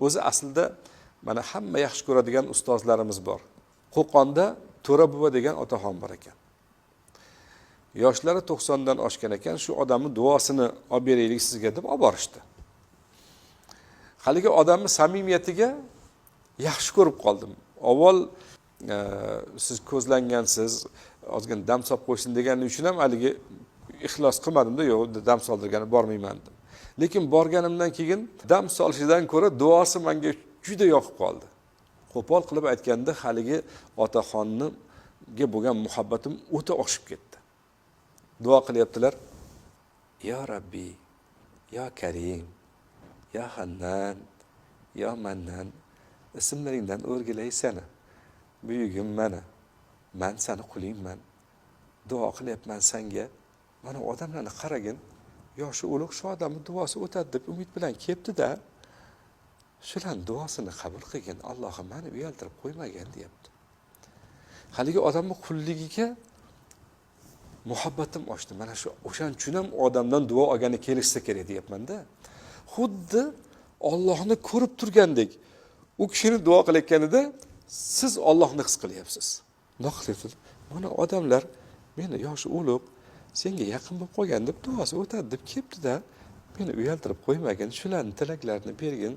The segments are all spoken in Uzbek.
O'zi aslida mana hamma yaxshi ko'radigan ustozlarimiz bor. Qo'qonda To'ra buva degan otaxon bor ekan. Yoshlari 90 dan oshgan ekan, shu odamning duosini olib beraylik sizga deb olib borishdi. Haligi odamning samimiyatiga yaxshi ko'rib qoldim. Avval siz ko'zlangansiz, ozgina dam solib qo'ysin deganim uchun ham haligi ixlos qilmadim-da, yo'q, dam soldirgani bormayman dedim. Lekin borganimdan keyin dam solishidan ko'ra duosi menga juda yoqib qoldi. Qo'pol qilib aytganda haligi otaxonga bo'lgan muhabbatim o'ta oshib ketdi. Duo qilyaptilar. Ya Rabbi, ya Karim, ya Hannan, ya Mannan, ismlaringdan o'rgilay seni. Buyugim mana. Men seni qulingman. Duo qilyapman senga. Mana odamlarni qaragin. Yoshi ulug' shu odamning duosi o'tadi deb umid bilan kelibdi-da. Shularning duosini qabul qilgin. Allohim meni uyaltirib qo'ymagan deyapti. Haligi odamning qulligiga muhabbatim oshdi. Mana shu o'shan uchun ham odamdan duo olgani kelishsa kerak deyapman-da. Xuddi Allohni ko'rib turgandek, u kishini duo qilayotganida siz Allohni his qilyapsiz. Nima qilyapsiz? Mana odamlar meni yoshi ulug', senga yaqin bo'lib qolgan deb duosi o'tadi deb kelibdi-da, meni uyaltirib qo'ymagin, shularning tilaklarini bergin.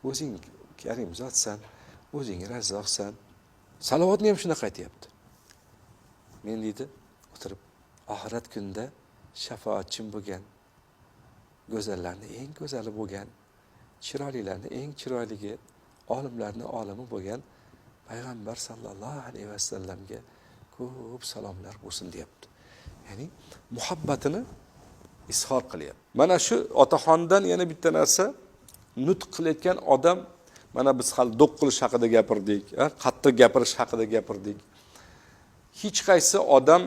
O'zing Karim zotsan, o'zing Razzoqsan. Salovatni ham shunaqa aytayapti. Men deydi, o'tirib oxirat kunida shafoatchim bo'lgan, go'zallarning eng go'zali bo'lgan, chiroylilarning eng chiroyligi, olimlarning olimi bo'lgan payg'ambar sallallohu alayhi vasallamga ko'p salomlar bo'lsin deyapti. Ya'ni muhabbatini izhor qilyapti. Mana shu otaxondan yana bitta narsa, nutq qilayotgan odam, mana biz hali do'q qilish haqida gapirdik, qattiq gapirish haqida gapirdik. Hech qaysi odam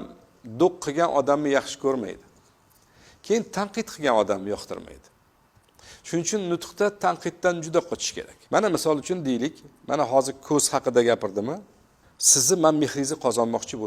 do'q qilgan odamni yaxshi ko'rmaydi. Keyin tanqid qilgan odamni yoqtirmaydi. Shuning uchun nutqda tanqiddan juda qochish kerak. Mana misol uchun deylik, mana hozir ko'z haqida gapirdim-a? Sizni men mehringizni qozonmoqchi bo'lsam